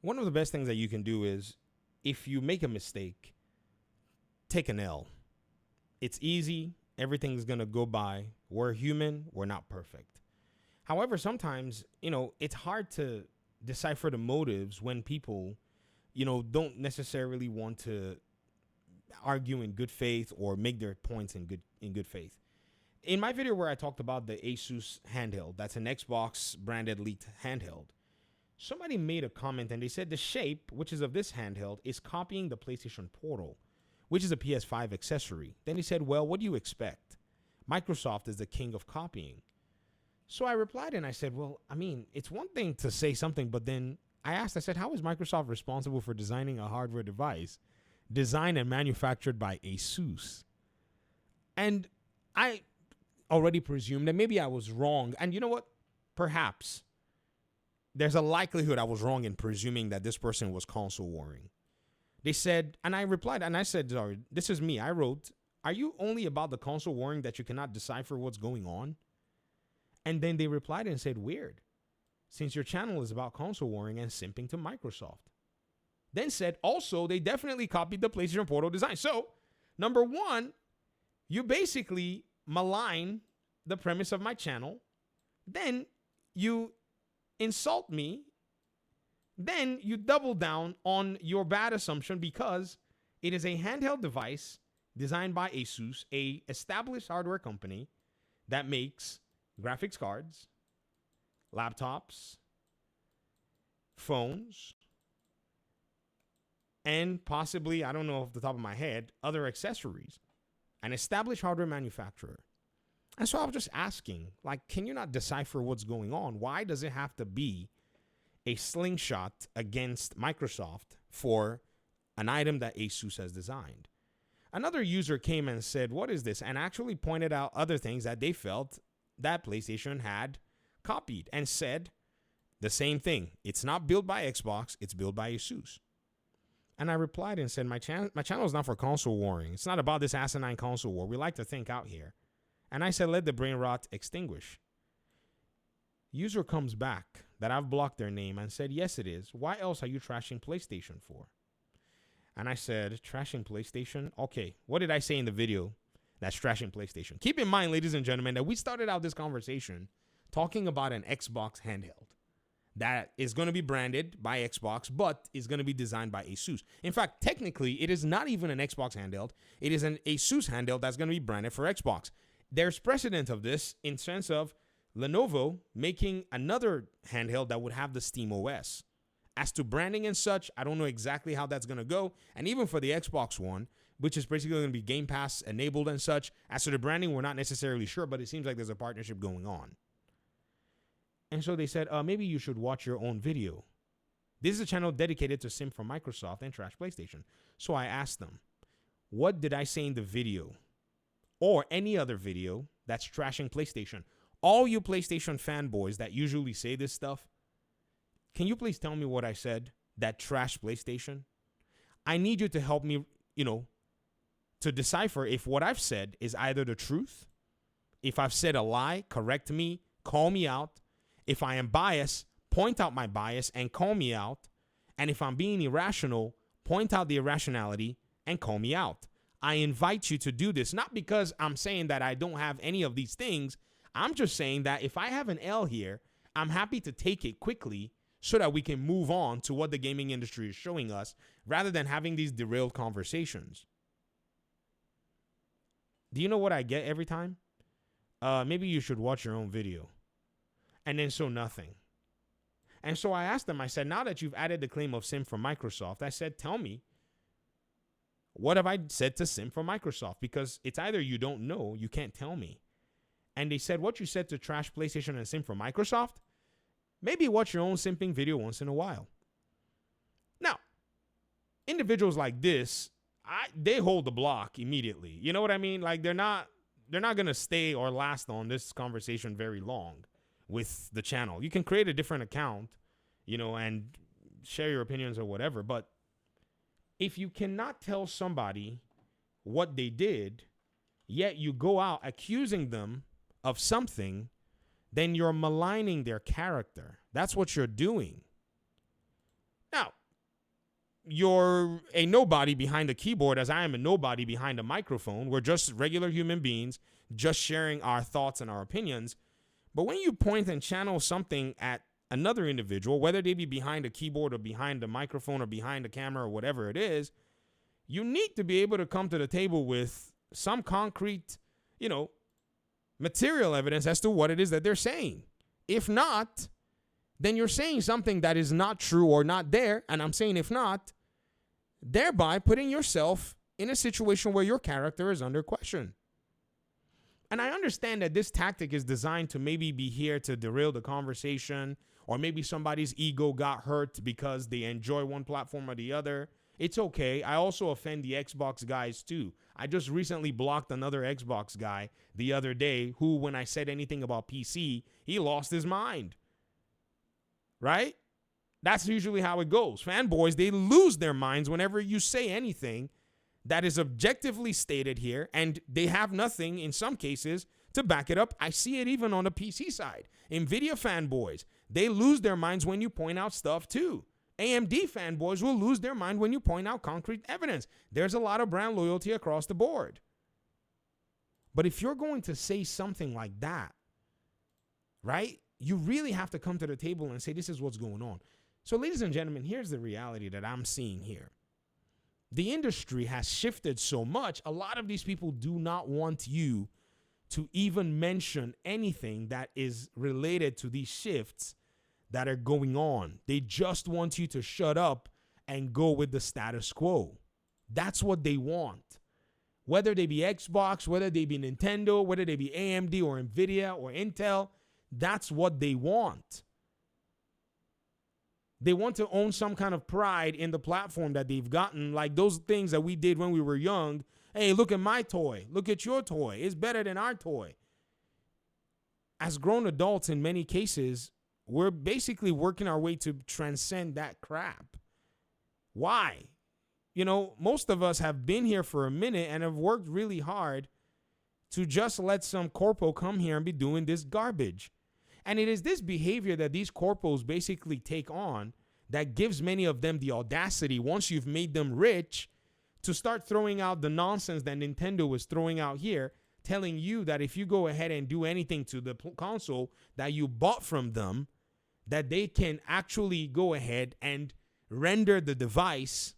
One of the best things that you can do is if you make a mistake, take an L. It's easy. Everything's going to go by. We're human. We're not perfect. However, sometimes, it's hard to decipher the motives when people, don't necessarily want to argue in good faith or make their points in good faith. In my video where I talked about the Asus handheld, that's an Xbox branded leaked handheld, somebody made a comment and they said the shape, which is of this handheld, is copying the PlayStation Portal, which is a PS5 accessory. Then he said, well, what do you expect? Microsoft is the king of copying. So I replied and I said, well, it's one thing to say something, but then I said, how is Microsoft responsible for designing a hardware device designed and manufactured by Asus? And I already presumed that maybe I was wrong. And you know what? Perhaps there's a likelihood I was wrong in presuming that this person was console warring. They said, and I replied, and I said, sorry, this is me. I wrote, are you only about the console warring that you cannot decipher what's going on? And then they replied and said, weird, since your channel is about console warring and simping to Microsoft. Then said, also, they definitely copied the PlayStation Portal design. So, number one, you basically malign the premise of my channel. Then you insult me. Then you double down on your bad assumption because it is a handheld device designed by Asus, a established hardware company that makes graphics cards, laptops, phones, and possibly, I don't know off the top of my head, other accessories. An established hardware manufacturer. And so I was just asking, can you not decipher what's going on? Why does it have to be a slingshot against Microsoft for an item that Asus has designed? Another user came and said, what is this? And actually pointed out other things that they felt that PlayStation had copied and said the same thing. It's not built by Xbox, it's built by Asus. And I replied and said, my channel is not for console warring. It's not about this asinine console war. We like to think out here. And I said, let the brain rot extinguish. User comes back that I've blocked their name and said, yes, it is. Why else are you trashing PlayStation for? And I said, trashing PlayStation? Okay, what did I say in the video that's trashing PlayStation? Keep in mind, ladies and gentlemen, that we started out this conversation talking about an Xbox handheld that is going to be branded by Xbox, but is going to be designed by Asus. In fact, technically, it is not even an Xbox handheld. It is an Asus handheld that's going to be branded for Xbox. There's precedent of this in sense of Lenovo making another handheld that would have the Steam OS. As to branding and such, I don't know exactly how that's going to go. And even for the Xbox One, which is basically going to be Game Pass enabled and such, as to the branding, we're not necessarily sure, but it seems like there's a partnership going on. And so they said, maybe you should watch your own video. This is a channel dedicated to Simp from Microsoft and trash PlayStation. So I asked them, what did I say in the video or any other video that's trashing PlayStation? All you PlayStation fanboys that usually say this stuff, can you please tell me what I said that trashed PlayStation? I need you to help me, to decipher if what I've said is either the truth. If I've said a lie, correct me, call me out. If I am biased, point out my bias and call me out. And if I'm being irrational, point out the irrationality and call me out. I invite you to do this, not because I'm saying that I don't have any of these things. I'm just saying that if I have an L here, I'm happy to take it quickly so that we can move on to what the gaming industry is showing us rather than having these derailed conversations. Do you know what I get every time? Maybe you should watch your own video. And then so nothing. And so I asked them, I said, now that you've added the claim of Simp from Microsoft, I said, tell me, what have I said to Simp from Microsoft? Because it's either you don't know, you can't tell me. And they said, what you said to trash PlayStation and Simp from Microsoft? Maybe watch your own simping video once in a while. Now, individuals like this, they hold the block immediately. You know what I mean? They're not going to stay or last on this conversation very long with the channel. You can create a different account, and share your opinions or whatever. But if you cannot tell somebody what they did, yet you go out accusing them of something, then you're maligning their character. That's what you're doing. Now, you're a nobody behind a keyboard, as I am a nobody behind a microphone. We're just regular human beings, just sharing our thoughts and our opinions. But when you point and channel something at another individual, whether they be behind a keyboard or behind a microphone or behind a camera or whatever it is, you need to be able to come to the table with some concrete, material evidence as to what it is that they're saying. If not, then you're saying something that is not true or not there. And I'm saying if not, thereby putting yourself in a situation where your character is under question. And I understand that this tactic is designed to maybe be here to derail the conversation, or maybe somebody's ego got hurt because they enjoy one platform or the other. It's okay. I also offend the Xbox guys too. I just recently blocked another Xbox guy the other day who, when I said anything about PC, he lost his mind. Right? That's usually how it goes. Fanboys, they lose their minds whenever you say anything that is objectively stated here, and they have nothing, in some cases, to back it up. I see it even on the PC side. NVIDIA fanboys, they lose their minds when you point out stuff too. AMD fanboys will lose their mind when you point out concrete evidence. There's a lot of brand loyalty across the board. But if you're going to say something like that, right, you really have to come to the table and say, this is what's going on. So, ladies and gentlemen, here's the reality that I'm seeing here. The industry has shifted so much, a lot of these people do not want you to even mention anything that is related to these shifts that are going on. They just want you to shut up and go with the status quo. That's what they want. Whether they be Xbox, whether they be Nintendo, whether they be AMD or NVIDIA or Intel, that's what they want. They want to own some kind of pride in the platform that they've gotten, like those things that we did when we were young. Hey, look at my toy. Look at your toy. It's better than our toy. As grown adults, in many cases, we're basically working our way to transcend that crap. Why? Most of us have been here for a minute and have worked really hard to just let some corpo come here and be doing this garbage. And it is this behavior that these corpos basically take on that gives many of them the audacity, once you've made them rich, to start throwing out the nonsense that Nintendo was throwing out here, telling you that if you go ahead and do anything to the console that you bought from them, that they can actually go ahead and render the device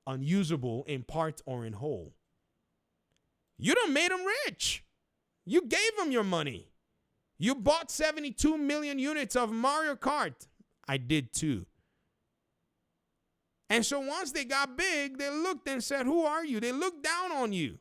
unusable in part or in whole. You done made them rich. You gave them your money. You bought 72 million units of Mario Kart. I did too. And so once they got big, they looked and said, who are you? They looked down on you.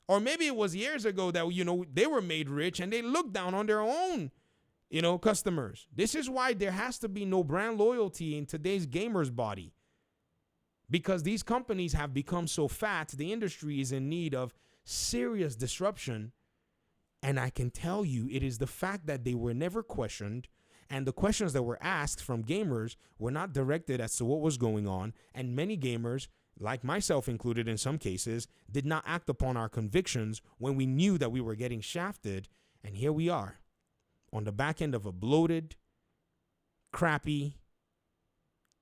Or maybe it was years ago that, they were made rich and they looked down on their own, customers. This is why there has to be no brand loyalty in today's gamer's body. Because these companies have become so fat, the industry is in need of serious disruption. And I can tell you, it is the fact that they were never questioned, and the questions that were asked from gamers were not directed as to what was going on. And many gamers, like myself included in some cases, did not act upon our convictions when we knew that we were getting shafted. And here we are on the back end of a bloated, crappy,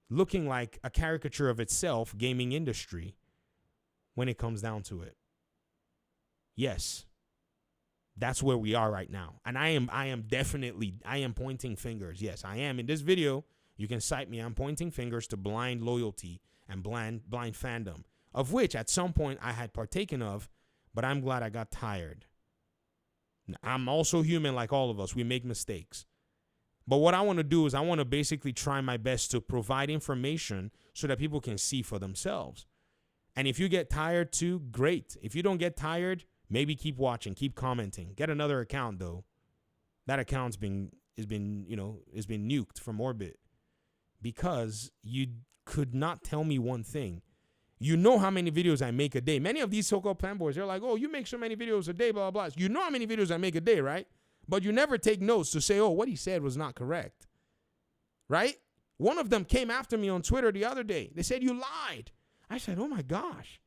looking like a caricature of itself gaming industry when it comes down to it. Yes. That's where we are right now. And I am pointing fingers. Yes, I am. In this video, you can cite me. I'm pointing fingers to blind loyalty and blind fandom, of which at some point I had partaken of, but I'm glad I got tired. I'm also human like all of us. We make mistakes. But what I want to do is I want to basically try my best to provide information so that people can see for themselves. And if you get tired too, great. If you don't get tired, maybe keep watching, keep commenting. Get another account though. That account's been nuked from orbit because you could not tell me one thing. You know how many videos I make a day. Many of these so-called fanboys, they're like, oh, you make so many videos a day, blah, blah, blah. You know how many videos I make a day, right? But you never take notes to say, oh, what he said was not correct, right? One of them came after me on Twitter the other day. They said, you lied. I said, oh my gosh.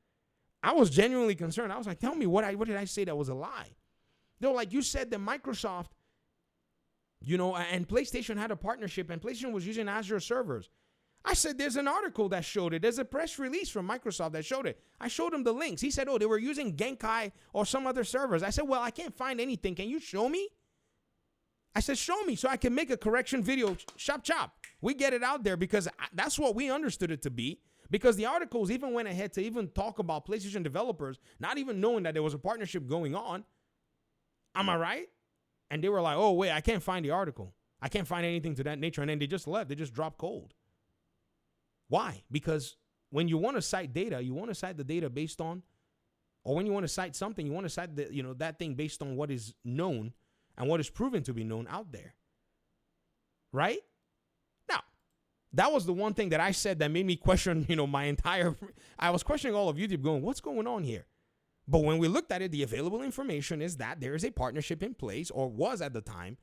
I was genuinely concerned. I was like, tell me, what did I say that was a lie? They were like, you said that Microsoft, and PlayStation had a partnership and PlayStation was using Azure servers. I said, there's an article that showed it. There's a press release from Microsoft that showed it. I showed him the links. He said, oh, they were using Genkai or some other servers. I said, well, I can't find anything. Can you show me? I said, show me so I can make a correction video. Chop, chop. We get it out there because that's what we understood it to be. Because the articles even went ahead to even talk about PlayStation developers, not even knowing that there was a partnership going on. Am I right? And they were like, oh, wait, I can't find the article. I can't find anything to that nature. And then they just left. They just dropped cold. Why? Because when you want to cite data, you want to cite the data based on, or when you want to cite something, you want to cite the, that thing based on what is known and what is proven to be known out there. Right? Now, that was the one thing that I said that made me question, I was questioning all of YouTube going, what's going on here? But when we looked at it, the available information is that there is a partnership in place, or was at the time,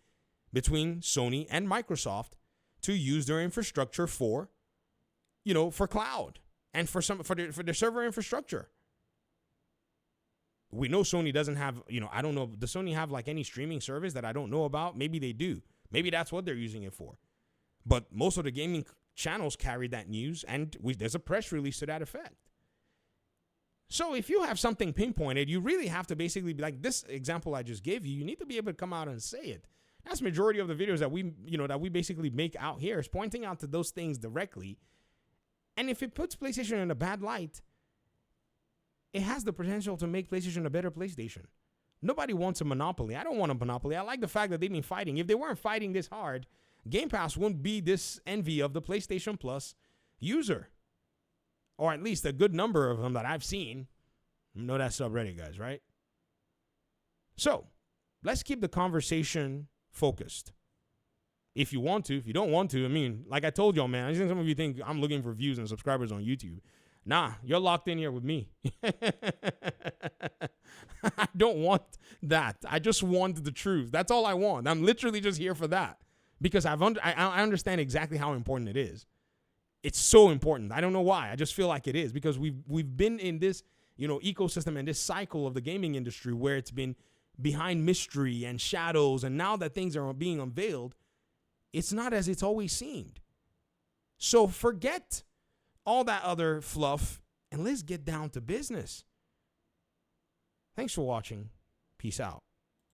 between Sony and Microsoft to use their infrastructure for cloud and for the server infrastructure. We know Sony doesn't have, I don't know, does Sony have like any streaming service that I don't know about? Maybe they do. Maybe that's what they're using it for. But most of the gaming channels carry that news, and there's a press release to that effect. So if you have something pinpointed, you really have to basically be like this example I just gave you. You need to be able to come out and say it. That's majority of the videos that we basically make out here is pointing out to those things directly. And if it puts PlayStation in a bad light, it has the potential to make PlayStation a better PlayStation. Nobody wants a monopoly. I don't want a monopoly. I like the fact that they've been fighting. If they weren't fighting this hard, Game Pass wouldn't be this envy of the PlayStation Plus user. Or at least a good number of them that I've seen. You know that subreddit, guys, right? So, let's keep the conversation focused. If you want to. If you don't want to, I mean, like I told y'all, man, I think some of you think I'm looking for views and subscribers on YouTube. Nah, you're locked in here with me. I don't want that. I just want the truth. That's all I want. I'm literally just here for that. Because I understand exactly how important it is. It's so important. I don't know why. I just feel like it is. Because we've been in this, ecosystem and this cycle of the gaming industry where it's been behind mystery and shadows. And now that things are being unveiled, it's not as it's always seemed. So forget all that other fluff and let's get down to business. Thanks for watching. Peace out.